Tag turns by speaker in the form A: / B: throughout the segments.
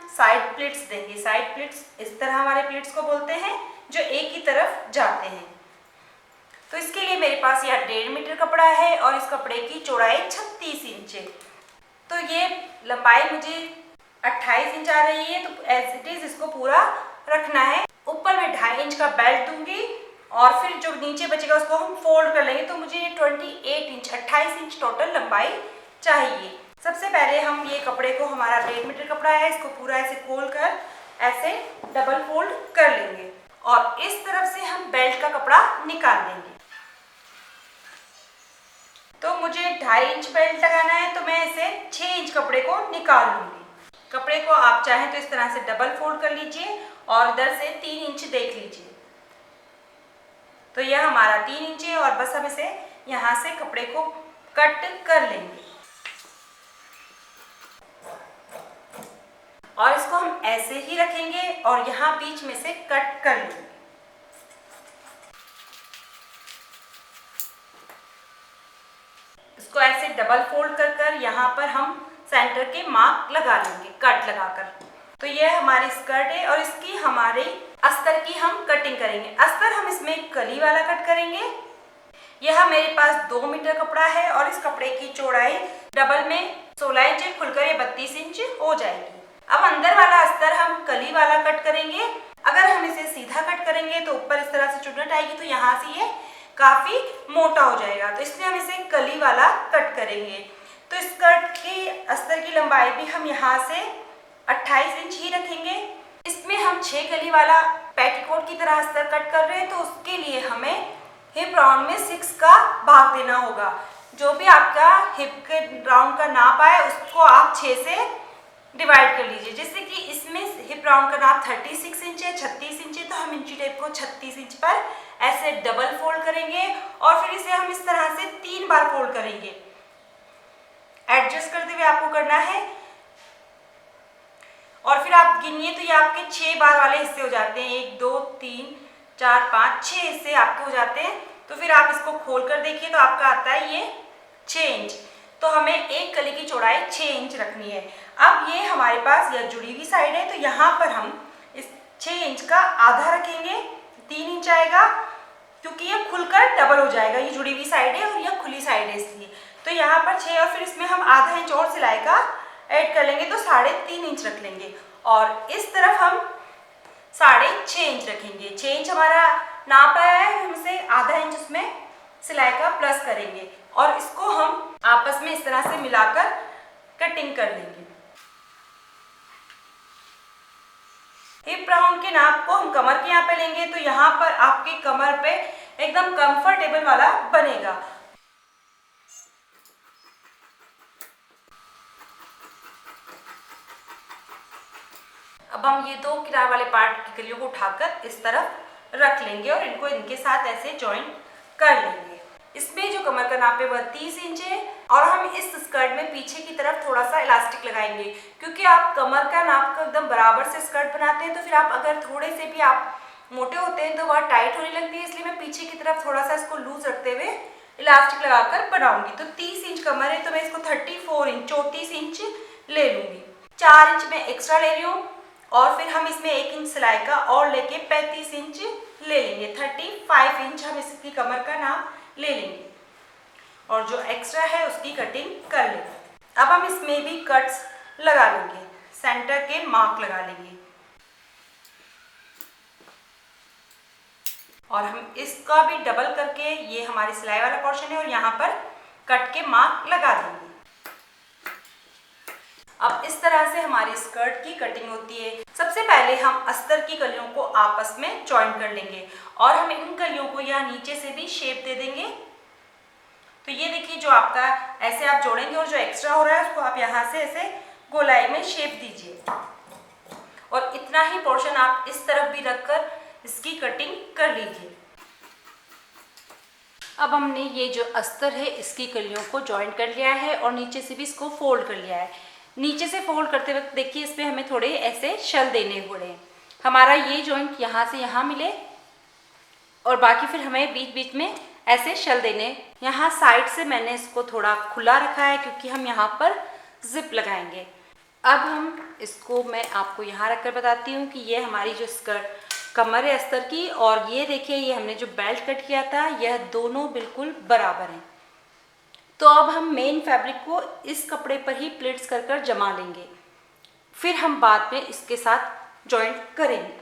A: Side pleats देंगे। Side pleats इस तरह हमारे प्लिट्स को बोलते हैं जो एक ही तरफ जाते हैं। तो इसके लिए मेरे पास यह 1.5 मीटर कपड़ा है और इस कपड़े की चौड़ाई 36 इंच है। तो ये लंबाई मुझे 28 इंच आ रही है, तो एज इट इज इसको पूरा रखना है। ऊपर मैं 2.5 इंच का बेल्ट दूंगी और फिर जो नीचे बचेगा उसको हम फोल्ड कर लेंगे। तो मुझे ये 28 इंच टोटल लंबाई चाहिए। सबसे पहले हम ये कपड़े को, हमारा 1.5 मीटर कपड़ा है, इसको पूरा ऐसे खोल कर ऐसे डबल फोल्ड कर लेंगे और इस तरफ से हम बेल्ट का कपड़ा निकाल देंगे। तो मुझे 2.5 इंच बेल्ट लगाना है, तो मैं इसे 6 इंच कपड़े को निकाल लूंगी। कपड़े को आप चाहें तो इस तरह से डबल फोल्ड कर लीजिए और इधर से 3 इंच देख लीजिए। तो यह हमारा 3 इंच है और बस हम इसे यहाँ से कपड़े को कट कर लेंगे और इसको हम ऐसे ही रखेंगे और यहाँ बीच में से कट कर लेंगे। इसको ऐसे डबल फोल्ड कर कर यहाँ पर हम सेंटर के मार्क लगा लेंगे कट लगाकर। तो यह हमारी स्कर्ट है और इसकी हमारे अस्तर की हम कटिंग करेंगे। अस्तर हम इसमें कली वाला कट करेंगे। यह मेरे पास 2 मीटर कपड़ा है और इस कपड़े की चौड़ाई डबल में 16 इंच खुलकर ये 32 इंच हो जाएगी। अब अंदर वाला अस्तर हम कली वाला कट करेंगे। अगर हम इसे सीधा कट करेंगे तो ऊपर इस तरह से चुन्नट आएगी, तो यहाँ से ये काफी मोटा हो जाएगा, तो इसलिए हम इसे कली वाला कट करेंगे। तो स्कर्ट की अस्तर की लंबाई भी हम यहाँ से 28 इंच ही रखेंगे। इसमें हम 6 कली वाला पेटीकोट की तरह अस्तर कट कर रहे हैं, तो उसके लिए हमें हिप राउंड में 6 का भाग देना होगा। जो भी आपका हिप के राउंड का नाप आए उसको आप 6 से डिवाइड कर लीजिए। जैसे कि इसमें हिप राउंड का नाप 36 इंच है, 36 इंच है, तो हम इंची टेप को 36 इंच पर ऐसे डबल फोल्ड करेंगे और फिर इसे हम इस तरह से 3 बार फोल्ड करेंगे। एडजस्ट करते हुए आपको करना है और फिर आप गिनिए तो ये आपके 6 बार वाले हिस्से हो जाते हैं। 1 2 3 4 5 6 हिस्से आपके हो जाते हैं। तो फिर आप इसको खोल कर देखिए तो आपका आता है ये 6 इंच। तो हमें एक कली की चौड़ाई 6 इंच रखनी है। अब ये हमारे पास यह जुड़ी हुई साइड है, तो यहाँ पर हम इस 6 इंच का आधा रखेंगे, 3 इंच आएगा, क्योंकि ये खुलकर डबल हो जाएगा। ये जुड़ी हुई साइड है और यह खुली साइड है इसलिए। तो यहाँ पर 6 और फिर इसमें हम आधा इंच और सिलाई का ऐड कर लेंगे, तो 3.5 इंच रख लेंगे और इस तरफ हम 6.5 इंच रखेंगे। 6 इंच हमारा नाप आया है, हम इसे आधा इंच उसमें सिलाई का प्लस करेंगे और इसको हम आपस में इस तरह से मिलाकर कटिंग कर लेंगे। हिप राउंड के नाप को हम कमर के यहाँ पे लेंगे, तो यहाँ पर आपके कमर पे एकदम कंफर्टेबल वाला बनेगा। अब हम ये 2 किनार वाले पार्ट की कलियों को उठाकर इस तरफ रख लेंगे और इनको इनके साथ ऐसे जॉइंट कर लेंगे। इसमें जो कमर का नाप है वह 30 इंच है और हम इस स्कर्ट में पीछे की तरफ थोड़ा सा इलास्टिक लगाएंगे, क्योंकि आप कमर का नाप का एकदम बराबर से स्कर्ट बनाते हैं तो फिर आप अगर थोड़े से भी आप मोटे होते हैं तो वह टाइट होने लगती है। इसलिए मैं पीछे की तरफ थोड़ा सा इसको लूज रखते हुए इलास्टिक लगाकर बनाऊंगी। तो 30 इंच कमर है, तो मैं इसको 34 इंच ले लूंगी। 4 इंच में एक्स्ट्रा ले रही हूँ और फिर हम इसमें 1 इंच सिलाई का और लेके 35 इंच ले लेंगे। 35 इंच हम इसकी कमर का नाप ले लेंगे और जो एक्स्ट्रा है उसकी कटिंग कर लेंगे। अब हम इसमें भी कट्स लगा लेंगे, सेंटर के मार्क लगा लेंगे और हम इसका भी डबल करके, ये हमारी सिलाई वाला पोर्शन है और यहाँ पर कट के मार्क लगा देंगे। अब इस तरह से हमारी स्कर्ट की कटिंग होती है। सबसे पहले हम अस्तर की कलियों को आपस में जॉइन कर लेंगे और हम इन कलियों को यहाँ नीचे से भी शेप दे देंगे। तो ये देखिए, जो आपका ऐसे आप जोड़ेंगे और जो एक्स्ट्रा हो रहा है उसको आप यहाँ से ऐसे गोलाई में शेप दीजिए और इतना ही पोर्शन आप इस तरफ भी रखकर इसकी कटिंग कर लीजिए। अब हमने ये जो अस्तर है इसकी कलियों को जॉइन कर लिया है और नीचे से भी इसको फोल्ड कर लिया है। नीचे से फोल्ड करते वक्त देखिए इसमें हमें थोड़े ऐसे शल देने पड़े हैं। हमारा ये जॉइंट यहाँ से यहाँ मिले और बाकी फिर हमें बीच बीच में ऐसे शल देने। यहाँ साइड से मैंने इसको थोड़ा खुला रखा है क्योंकि हम यहाँ पर जिप लगाएंगे। अब हम इसको, मैं आपको यहाँ रखकर बताती हूँ कि ये हमारी जो स्कर्ट कमर है अस्तर की, और ये देखिए ये हमने जो बेल्ट कट किया था यह दोनों बिल्कुल बराबर हैं। तो अब हम मेन फैब्रिक को इस कपड़े पर ही प्लीट्स कर कर जमा लेंगे, फिर हम बाद में इसके साथ जॉइंट करेंगे।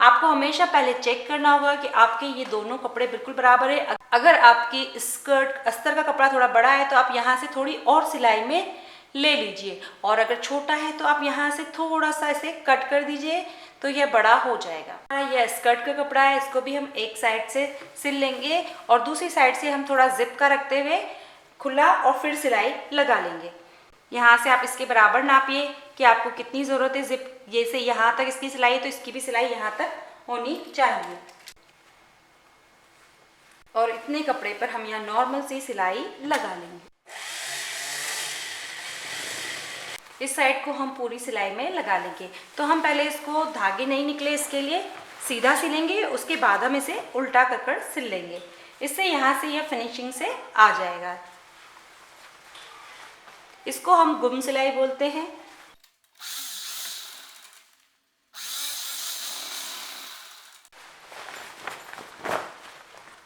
A: आपको हमेशा पहले चेक करना होगा कि आपके ये दोनों कपड़े बिल्कुल बराबर है। अगर आपकी स्कर्ट अस्तर का कपड़ा थोड़ा बड़ा है तो आप यहाँ से थोड़ी और सिलाई में ले लीजिए, और अगर छोटा है तो आप यहाँ से थोड़ा सा इसे कट कर दीजिए तो यह बड़ा हो जाएगा। यह स्कर्ट का कपड़ा है, इसको भी हम एक साइड से सिल लेंगे और दूसरी साइड से हम थोड़ा जिप का रखते हुए खुला और फिर सिलाई लगा लेंगे। यहाँ से आप इसके बराबर नापिए कि आपको कितनी ज़रूरत है जिप, ये से यहाँ तक इसकी सिलाई है तो इसकी भी सिलाई यहाँ तक होनी चाहिए। और इतने कपड़े पर हम यहाँ नॉर्मल सी सिलाई लगा लेंगे। इस साइड को हम पूरी सिलाई में लगा लेंगे। तो हम पहले इसको धागे नहीं निकले इसके लिए सीधा सिलेंगे, उसके बाद हम इसे उल्टा कर कर सिल लेंगे। इससे यहाँ से यह फिनिशिंग से आ जाएगा। इसको हम गुम सिलाई बोलते हैं।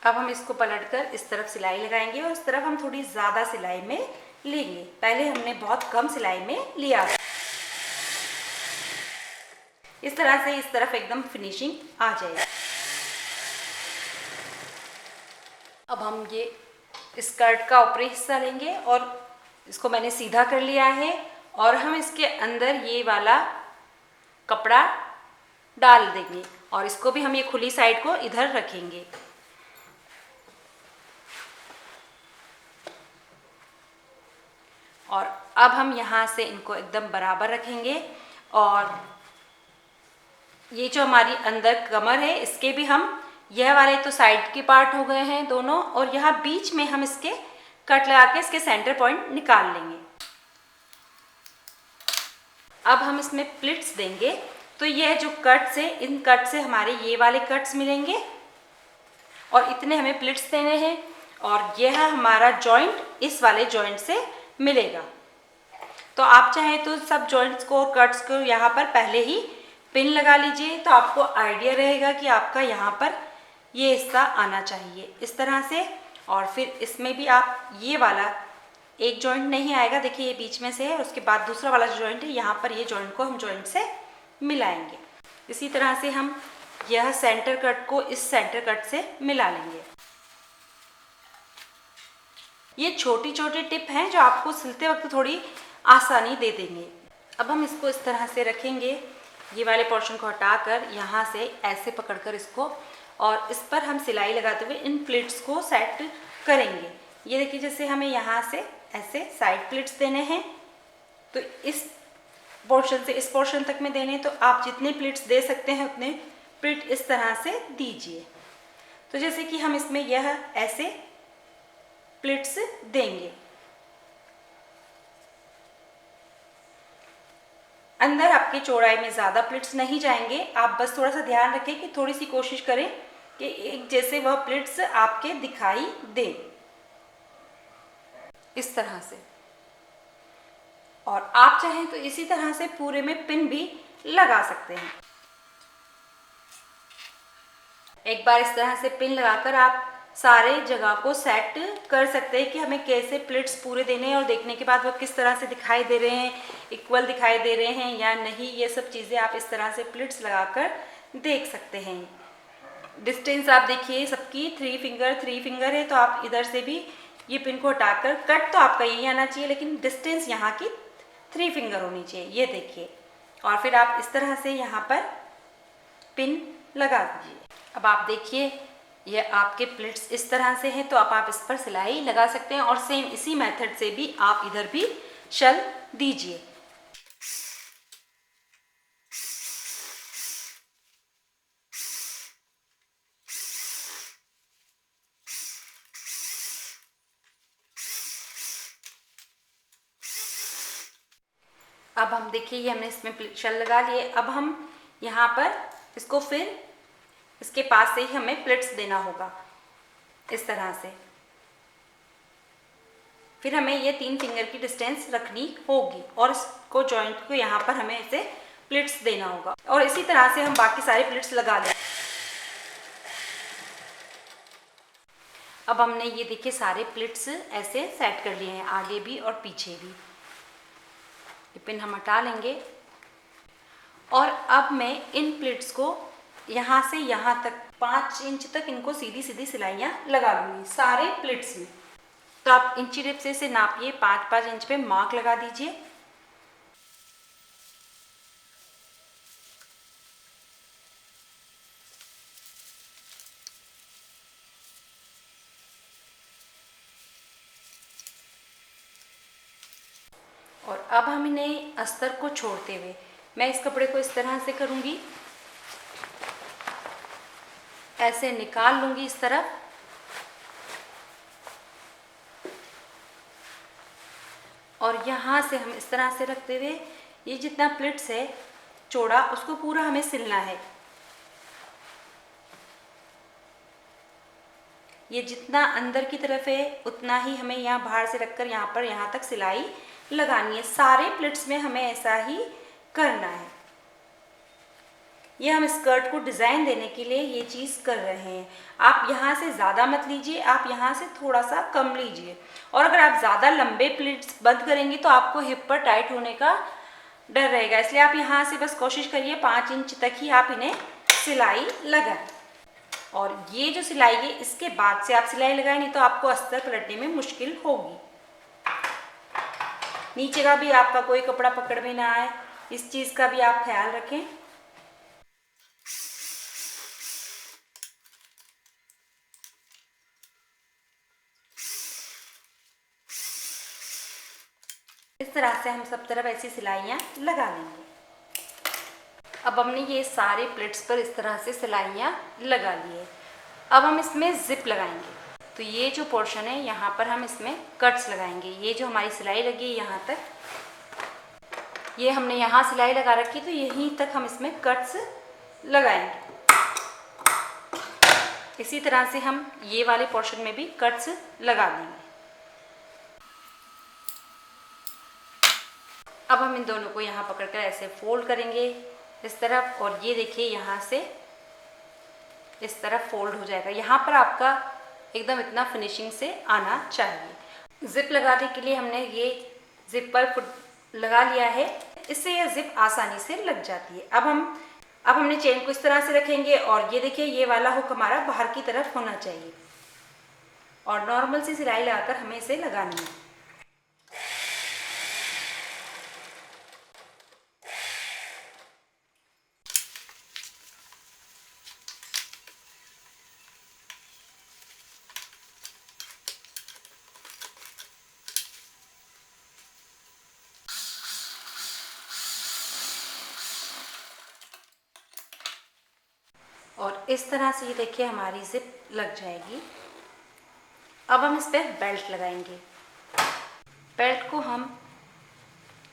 A: अब हम इसको पलटकर इस तरफ सिलाई लगाएंगे और इस तरफ हम थोड़ी ज़्यादा सिलाई में लेंगे। पहले हमने बहुत कम सिलाई में लिया। इस तरह से इस तरफ एकदम फिनिशिंग आ जाएगी। अब हम ये स्कर्ट का ऊपरी हिस्सा लेंगे और इसको मैंने सीधा कर लिया है, और हम इसके अंदर ये वाला कपड़ा डाल देंगे और इसको भी हम ये खुली साइड को इधर रखेंगे। और अब हम यहाँ से इनको एकदम बराबर रखेंगे, और ये जो हमारी अंदर कमर है इसके भी हम, यह वाले तो साइड के पार्ट हो गए हैं दोनों, और यहाँ बीच में हम इसके कट लगा के इसके सेंटर पॉइंट निकाल लेंगे। अब हम इसमें प्लिट्स देंगे। तो यह जो कट्स है, इन कट से हमारे ये वाले कट्स मिलेंगे और इतने हमें प्लिट्स देने हैं, और यह हमारा जॉइंट इस वाले जॉइंट से मिलेगा। तो आप चाहें तो सब जॉइंट्स को और कट्स को यहाँ पर पहले ही पिन लगा लीजिए, तो आपको आइडिया रहेगा कि आपका यहाँ पर ये हिस्सा आना चाहिए इस तरह से। और फिर इसमें भी आप ये वाला एक जॉइंट नहीं आएगा, देखिए ये बीच में से है, उसके बाद दूसरा वाला जो जॉइंट है यहाँ पर ये जॉइंट को हम जॉइंट से मिलाएंगे। इसी तरह से हम यह सेंटर कट को इस सेंटर कट से मिला लेंगे। ये छोटी छोटी टिप हैं जो आपको सिलते वक्त थोड़ी आसानी दे देंगे। अब हम इसको इस तरह से रखेंगे, ये वाले पोर्शन को हटाकर यहाँ से ऐसे पकड़कर इसको, और इस पर हम सिलाई लगाते हुए इन प्लिट्स को सेट करेंगे। ये देखिए जैसे हमें यहाँ से ऐसे साइड प्लिट्स देने हैं, तो इस पोर्शन से इस पोर्शन तक में देने, तो आप जितने प्लिट्स दे सकते हैं उतने प्लिट इस तरह से दीजिए। तो जैसे कि हम इसमें यह ऐसे प्लिट्स देंगे। अंदर आपकी चौड़ाई में ज़्यादा प्लिट्स नहीं जाएंगे, आप बस थोड़ा सा ध्यान रखें कि थोड़ी सी कोशिश करें कि एक जैसे वह प्लिट्स आपके दिखाई दे इस तरह से। और आप चाहें तो इसी तरह से पूरे में पिन भी लगा सकते हैं। एक बार इस तरह से पिन लगाकर आप सारे जगह को सेट कर सकते हैं कि हमें कैसे प्लिट्स पूरे देने हैं, और देखने के बाद वो किस तरह से दिखाई दे रहे हैं, इक्वल दिखाई दे रहे हैं या नहीं। ये सब चीज़ें आप इस तरह से प्लिट्स लगाकर देख सकते हैं। डिस्टेंस आप देखिए सबकी 3 फिंगर है, तो आप इधर से भी ये पिन को हटाकर, कट तो आपका यही आना चाहिए लेकिन डिस्टेंस यहाँ की 3 फिंगर होनी चाहिए, ये देखिए। और फिर आप इस तरह से यहाँ पर पिन लगा दीजिए। अब आप देखिए ये आपके प्लिट्स इस तरह से हैं, तो आप इस पर सिलाई लगा सकते हैं, और सेम इसी मेथड से भी आप इधर भी शल दीजिए। अब हम देखिए ये हमने इसमें शल लगा लिए। अब हम यहाँ पर इसको फिर इसके पास से ही हमें प्लिट्स देना होगा इस तरह से। फिर हमें ये 3 फिंगर की डिस्टेंस रखनी होगी और इसको जॉइंट को यहाँ पर हमें ऐसे प्लिट्स देना होगा और इसी तरह से हम बाकी सारे प्लिट्स लगा लें। अब हमने ये देखिए सारे प्लिट्स ऐसे सेट कर लिए हैं, आगे भी और पीछे भी। ये पिन हम हटा लेंगे और अब मैं इन प्लिट्स को यहाँ से यहाँ तक 5 इंच तक इनको सीधी सीधी सिलाइयाँ लगा लूँगी सारे प्लिट्स में। तो आप इंची टेप से इसे नापिए, 5-5 इंच पे मार्क लगा दीजिए। और अब हम इन्हें अस्तर को छोड़ते हुए मैं इस कपड़े को इस तरह से करूँगी, ऐसे निकाल लूँगी इस तरफ और यहाँ से हम इस तरह से रखते हुए ये जितना प्लिट्स है चौड़ा उसको पूरा हमें सिलना है। ये जितना अंदर की तरफ है उतना ही हमें यहाँ बाहर से रखकर यहाँ पर यहाँ तक सिलाई लगानी है। सारे प्लिट्स में हमें ऐसा ही करना है। ये हम स्कर्ट को डिज़ाइन देने के लिए ये चीज़ कर रहे हैं। आप यहाँ से ज़्यादा मत लीजिए, आप यहाँ से थोड़ा सा कम लीजिए। और अगर आप ज़्यादा लंबे प्लिट्स बंद करेंगे तो आपको हिप पर टाइट होने का डर रहेगा, इसलिए आप यहाँ से बस कोशिश करिए 5 इंच तक ही आप इन्हें सिलाई लगाएं। और ये जो सिलाई है इसके बाद से आप सिलाई लगाएं, नहीं तो आपको अस्तर पलटने में मुश्किल होगी। नीचे का भी आपका कोई कपड़ा पकड़ में ना आए, इस चीज़ का भी आप ख्याल रखें। इस तरह से हम सब तरफ ऐसी सिलाइयाँ लगा लेंगे। अब हमने ये सारे प्लेट्स पर इस तरह से सिलाइयाँ लगा ली है। अब हम इसमें जिप लगाएंगे। तो ये जो पोर्शन है यहाँ पर हम इसमें कट्स लगाएंगे। ये जो हमारी सिलाई लगी है यहाँ तक, ये हमने यहाँ सिलाई लगा रखी, तो यहीं तक हम इसमें कट्स लगाएंगे। इसी तरह से हम ये वाले पोर्शन में भी कट्स लगा देंगे। अब हम इन दोनों को यहाँ पकड़कर ऐसे फोल्ड करेंगे इस तरफ, और ये देखिए यहाँ से इस तरफ फोल्ड हो जाएगा। यहाँ पर आपका एकदम इतना फिनिशिंग से आना चाहिए। जिप लगाने के लिए हमने ये जिप पर लगा लिया है, इससे यह जिप आसानी से लग जाती है। अब हमने चेन को इस तरह से रखेंगे और ये देखिए ये वाला हुक हमारा बाहर की तरफ होना चाहिए और नॉर्मल सी सिलाई लगाकर हमें इसे लगानी है। और इस तरह से ये देखिए हमारी जिप लग जाएगी। अब हम इस पर बेल्ट लगाएंगे। बेल्ट को हम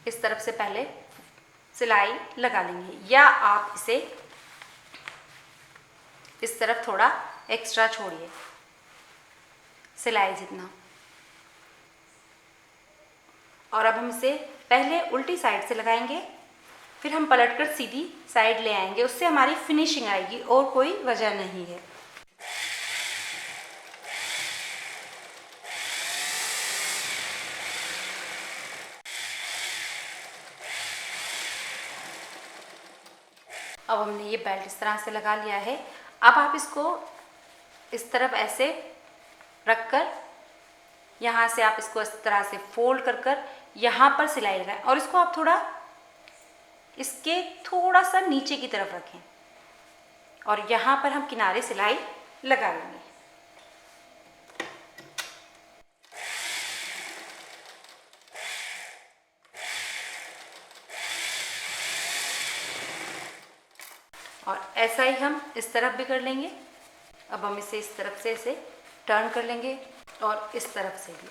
A: इस तरफ से पहले सिलाई लगा लेंगे, या आप इसे इस तरफ थोड़ा एक्स्ट्रा छोड़िए सिलाई जितना। और अब हम इसे पहले उल्टी साइड से लगाएंगे, फिर हम पलटकर सीधी साइड ले आएंगे, उससे हमारी फिनिशिंग आएगी और कोई वजह नहीं है। अब हमने ये बेल्ट इस तरह से लगा लिया है। अब आप इसको इस तरफ ऐसे रखकर यहाँ से आप इसको इस तरह से फोल्ड कर यहाँ पर सिलाई लगाएं और इसको आप थोड़ा इसके थोड़ा सा नीचे की तरफ रखें और यहाँ पर हम किनारे सिलाई लगा लेंगे। और ऐसा ही हम इस तरफ भी कर लेंगे। अब हम इसे इस तरफ से इसे टर्न कर लेंगे और इस तरफ से भी,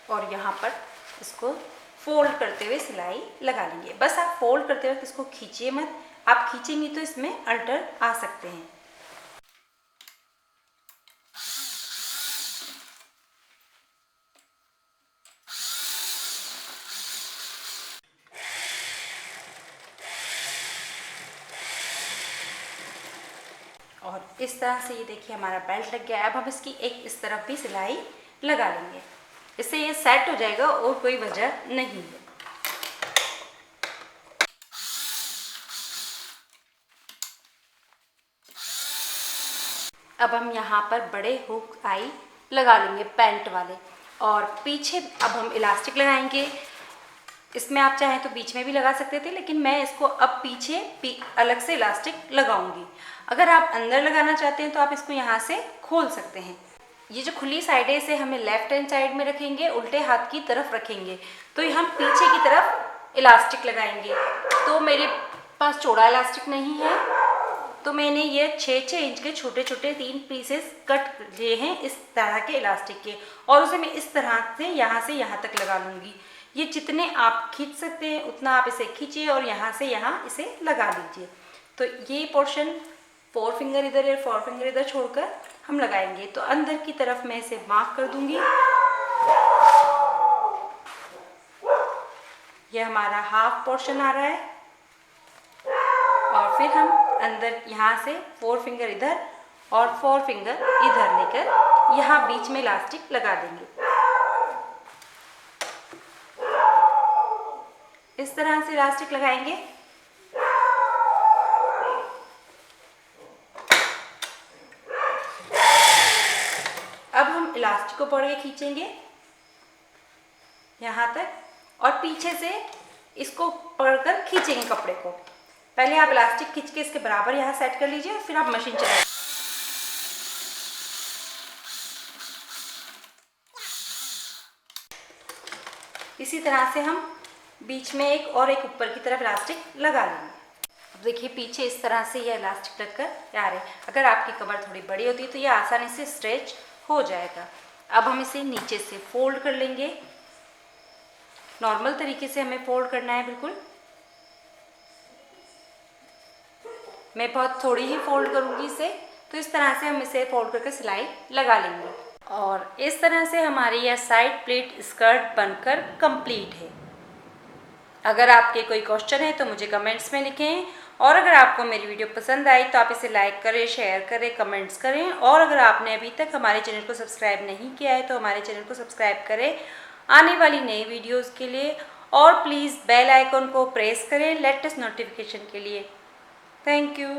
A: और यहाँ पर इसको फोल्ड करते हुए सिलाई लगा लेंगे। बस आप फोल्ड करते वक्त इसको खींचिए मत, आप खींचेंगे तो इसमें अल्टर आ सकते हैं। और इस तरह से ये देखिए हमारा बेल्ट लग गया है। अब हम इसकी एक इस तरफ भी सिलाई लगा लेंगे, इससे ये सेट हो जाएगा और कोई वजह नहीं है। अब हम यहाँ पर बड़े हुक आई लगा लेंगे पैंट वाले, और पीछे अब हम इलास्टिक लगाएंगे। इसमें आप चाहें तो बीच में भी लगा सकते थे, लेकिन मैं इसको अब पीछे अलग से इलास्टिक लगाऊंगी। अगर आप अंदर लगाना चाहते हैं तो आप इसको यहाँ से खोल सकते हैं। ये जो खुली साइड है इसे हमें लेफ्ट हैंड साइड में रखेंगे, उल्टे हाथ की तरफ रखेंगे, तो हम पीछे की तरफ इलास्टिक लगाएंगे। तो मेरे पास चौड़ा इलास्टिक नहीं है, तो मैंने ये 6-6 इंच के छोटे छोटे 3 पीसेस कट लिए हैं इस तरह के इलास्टिक के, और उसे मैं इस तरह से यहाँ तक लगा लूँगी। ये जितने आप खींच सकते हैं उतना आप इसे खींचिए और यहाँ से यहाँ इसे लगा लीजिए। तो ये पोर्शन 4 फिंगर इधर और 4 फिंगर इधर छोड़कर हम लगाएंगे। तो अंदर की तरफ मैं इसे मार्क कर दूंगी। ये हमारा हाफ पोर्शन आ रहा है, और फिर हम अंदर यहाँ से 4 फिंगर इधर और 4 फिंगर इधर लेकर यहाँ बीच में इलास्टिक लगा देंगे। इस तरह से इलास्टिक लगाएंगे। अब हम इलास्टिक को पकड़ के खींचेंगे यहाँ तक, और पीछे से इसको पकड़कर खींचेंगे कपड़े को। पहले आप इलास्टिक खींच के इसके बराबर यहाँ सेट कर लीजिए, फिर आप मशीन चलाइए। इसी तरह से हम बीच में एक ऊपर की तरफ इलास्टिक लगा लेंगे। अब देखिए पीछे इस तरह से यह इलास्टिक लगकर तैयार है। अगर आपकी कमर थोड़ी बड़ी होती तो यह आसानी से स्ट्रेच हो जाएगा। अब हम इसे नीचे से फोल्ड कर लेंगे। नॉर्मल तरीके से हमें फोल्ड करना है बिल्कुल। मैं बहुत थोड़ी ही फोल्ड करूँगी इसे, तो इस तरह से हम इसे फोल्ड करके सिलाई लगा लेंगे। और इस तरह से हमारी यह साइड प्लेट स्कर्ट बनकर कंप्लीट है। अगर आपके कोई क्वेश्चन है तो मुझे कमेंट्स में लिखें, और अगर आपको मेरी वीडियो पसंद आई तो आप इसे लाइक करें, शेयर करें, कमेंट्स करें। और अगर आपने अभी तक हमारे चैनल को सब्सक्राइब नहीं किया है तो हमारे चैनल को सब्सक्राइब करें आने वाली नई वीडियोज़ के लिए, और प्लीज़ बेल आइकन को प्रेस करें लेटेस्ट नोटिफिकेशन के लिए। Thank you.